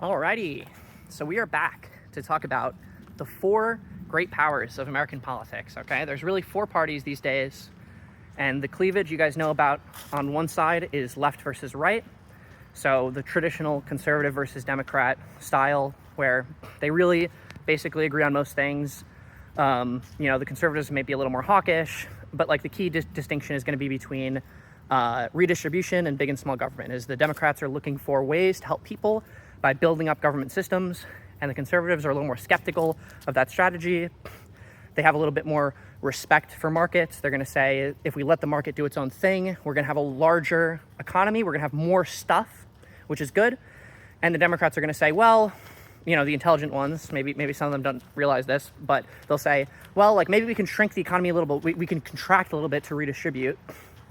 Alrighty, so we are back to talk about the four great powers of American politics, okay? There's really four parties these days, and the cleavage you guys know about on one side is left versus right. So the traditional conservative versus Democrat style, where they really basically agree on most things. The conservatives may be a little more hawkish, but like the key distinction is going to be between redistribution and big and small government. Is the Democrats are looking for ways to help people by building up government systems, and the conservatives are a little more skeptical of that strategy. They have a little bit more respect for markets. They're going to say, if we let the market do its own thing, we're going to have a larger economy, we're going to have more stuff, which is good. And the Democrats are going to say, well, the intelligent ones, maybe some of them don't realize this, but they'll say, well, like maybe we can shrink the economy a little bit, we can contract a little bit to redistribute,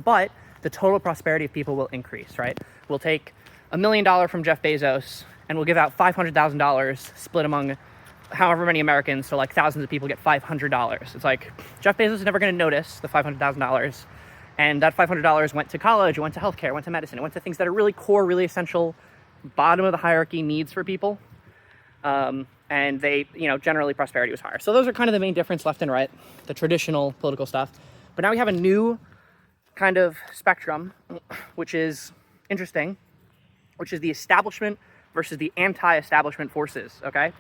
but the total prosperity of people will increase, right? We'll take $1 million from Jeff Bezos and we'll give out $500,000 split among however many Americans, so like thousands of people get $500. It's like Jeff Bezos is never going to notice the $500,000, and that $500 went to college, it went to healthcare, it went to medicine, it went to things that are really core, really essential, bottom of the hierarchy needs for people. And they, generally prosperity was higher. So those are kind of the main difference, left and right, the traditional political stuff. But now we have a new kind of spectrum, which is interesting, which is the establishment versus the anti-establishment forces, okay?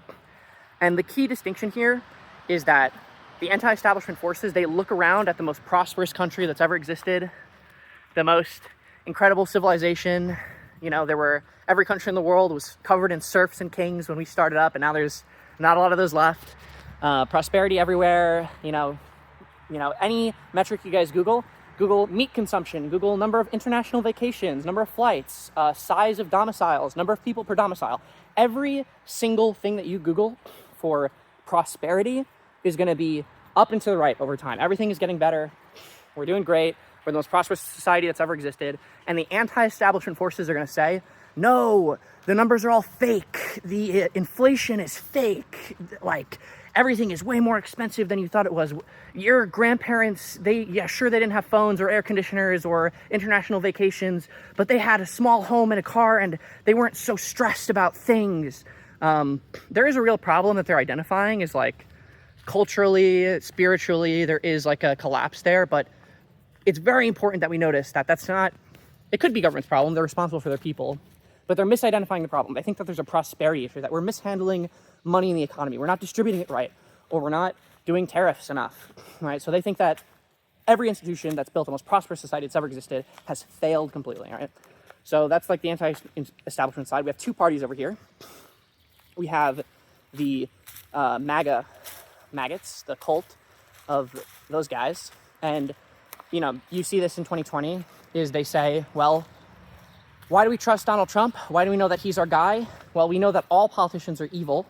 And the key distinction here is that the anti-establishment forces, they look around at the most prosperous country that's ever existed, the most incredible civilization. Every country in the world was covered in serfs and kings when we started up, and now there's not a lot of those left. Prosperity everywhere, any metric you guys Google meat consumption, Google number of international vacations, number of flights, size of domiciles, number of people per domicile. Every single thing that you Google for prosperity is going to be up and to the right over time. Everything is getting better. We're doing great. We're the most prosperous society that's ever existed. And the anti-establishment forces are going to say, no, the numbers are all fake. The inflation is fake. Like, everything is way more expensive than you thought it was. Your grandparents, they didn't have phones or air conditioners or international vacations, but they had a small home and a car, and they weren't so stressed about things. There is a real problem that they're identifying, is like culturally, spiritually, there is like a collapse there, but it's very important that we notice that that's not, it could be government's problem, they're responsible for their people, but they're misidentifying the problem. They think that there's a prosperity issue, that we're mishandling money in the economy, we're not distributing it right, or we're not doing tariffs enough, right? So they think that every institution that's built the most prosperous society that's ever existed has failed completely, right? So that's like the anti-establishment side. We have two parties over here. We have the maggots, the cult of those guys. And, you see this in 2020, is they say, well, why do we trust Donald Trump? Why do we know that he's our guy? Well, we know that all politicians are evil.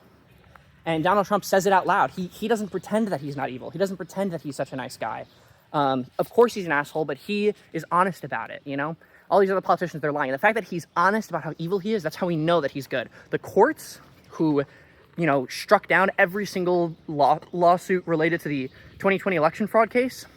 And Donald Trump says it out loud. He doesn't pretend that he's not evil. He doesn't pretend that he's such a nice guy. Of course he's an asshole, but he is honest about it, All these other politicians, they're lying. The fact that he's honest about how evil he is, that's how we know that he's good. The courts, who, struck down every single lawsuit related to the 2020 election fraud case,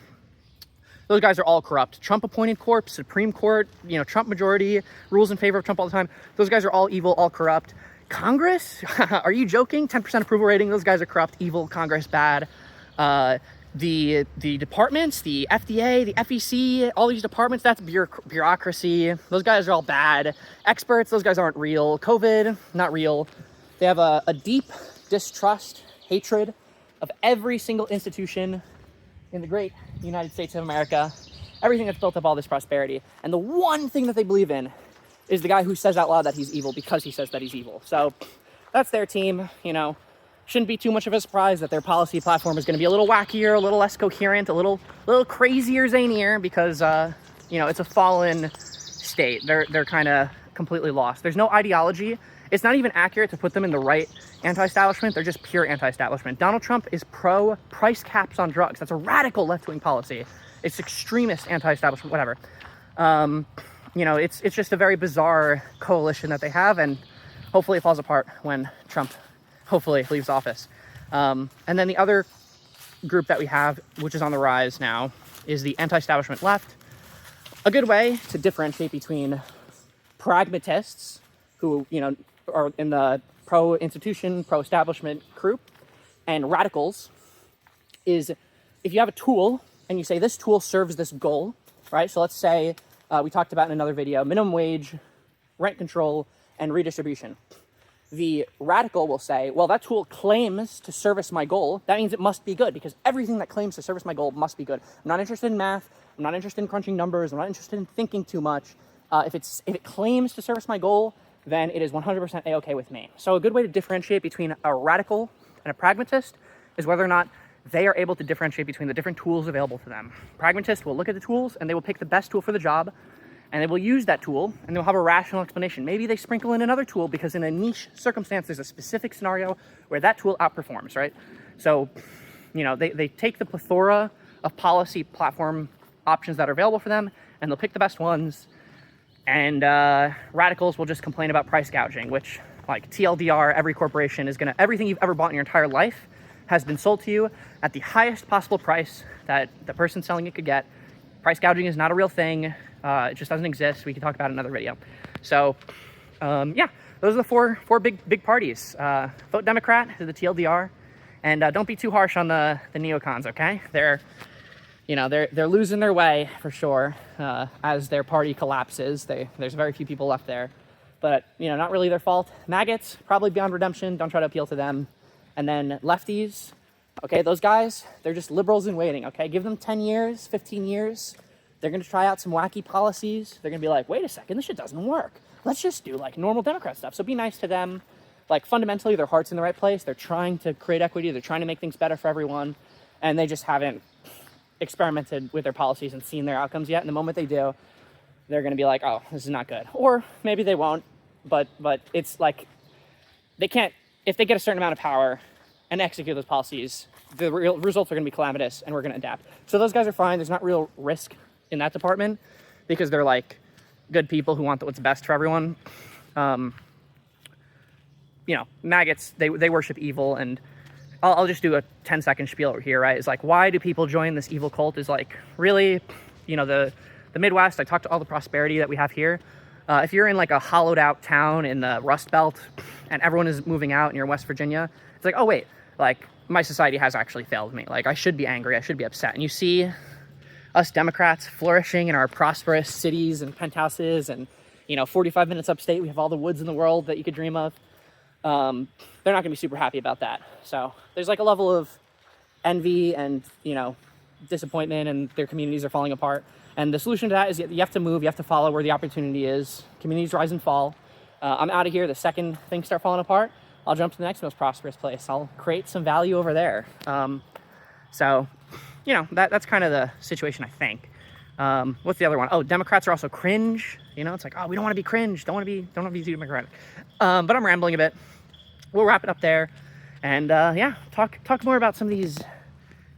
those guys are all corrupt. Trump-appointed court, Supreme Court, Trump majority, rules in favor of Trump all the time. Those guys are all evil, all corrupt. Congress? Are you joking? 10% approval rating. Those guys are corrupt, evil, Congress, bad. The departments, the FDA, the FEC, all these departments, that's bureaucracy. Those guys are all bad. Experts, those guys aren't real. COVID, not real. They have a deep distrust, hatred of every single institution in the great United States of America, everything that's built up all this prosperity. And the one thing that they believe in is the guy who says out loud that he's evil because he says that he's evil. So that's their team. Shouldn't be too much of a surprise that their policy platform is going to be a little wackier, a little less coherent, a little crazier, zanier, because it's a fallen state. They're kind of completely lost. There's no ideology. It's not even accurate to put them in the right anti-establishment. They're just pure anti-establishment. Donald Trump is pro price caps on drugs. That's a radical left-wing policy. It's extremist anti-establishment, whatever. It's just a very bizarre coalition that they have, and hopefully it falls apart when Trump hopefully leaves office. And then the other group that we have, which is on the rise now, is the anti-establishment left. A good way to differentiate between pragmatists who, or in the pro-institution, pro-establishment group. And radicals is if you have a tool and you say this tool serves this goal, right? So let's say we talked about in another video, minimum wage, rent control, and redistribution. The radical will say, well, that tool claims to service my goal. That means it must be good, because everything that claims to service my goal must be good. I'm not interested in math. I'm not interested in crunching numbers. I'm not interested in thinking too much. If it claims to service my goal, then it is 100% A-okay with me. So a good way to differentiate between a radical and a pragmatist is whether or not they are able to differentiate between the different tools available to them. Pragmatists will look at the tools and they will pick the best tool for the job, and they will use that tool and they'll have a rational explanation. Maybe they sprinkle in another tool because in a niche circumstance, there's a specific scenario where that tool outperforms, right? So, you know, they take the plethora of policy platform options that are available for them and they'll pick the best ones. And radicals will just complain about price gouging, which, like TLDR, every corporation is gonna, everything you've ever bought in your entire life has been sold to you at the highest possible price that the person selling it could get. Price gouging is not a real thing. It just doesn't exist. We can talk about it in another video. So, yeah, those are the four big parties. Vote Democrat to the TLDR, and don't be too harsh on the neocons. Okay, they're losing their way for sure as their party collapses. There's very few people left there, but not really their fault. Maggots probably beyond redemption. Don't try to appeal to them. And then lefties, okay, those guys, they're just liberals in waiting. Okay, give them 10 years, 15 years. They're going to try out some wacky policies. They're going to be like, wait a second, this shit doesn't work. Let's just do like normal Democrat stuff. So be nice to them. Like fundamentally, their heart's in the right place. They're trying to create equity. They're trying to make things better for everyone. And they just haven't experimented with their policies and seen their outcomes yet. And the moment they do, they're going to be like, oh, this is not good. Or maybe they won't. But it's like they can't, if they get a certain amount of power and execute those policies, the real results are going to be calamitous and we're going to adapt. So those guys are fine. There's not real risk in that department because they're like good people who want what's best for everyone. Maggots, they worship evil, and I'll just do a 10-second spiel over here, right? It's like, why do people join this evil cult? Is like, really, the Midwest, I talked to all the prosperity that we have here. If you're in like a hollowed out town in the Rust Belt and everyone is moving out and you're in West Virginia, it's like, oh wait, like my society has actually failed me. Like I should be angry, I should be upset. And you see us Democrats flourishing in our prosperous cities and penthouses and 45 minutes upstate, we have all the woods in the world that you could dream of. They're not gonna be super happy about that. So there's like a level of envy and disappointment, and their communities are falling apart. And the solution to that is you have to move, you have to follow where the opportunity is. Communities rise and fall. I'm out of here the second things start falling apart. I'll jump to the next most prosperous place. I'll create some value over there. So that's kind of the situation, I think. What's the other one? Oh, Democrats are also cringe. It's like, oh, we don't want to be cringe. Don't want to be too democratic. But I'm rambling a bit. We'll wrap it up there. And talk more about some of these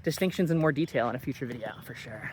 distinctions in more detail in a future video for sure.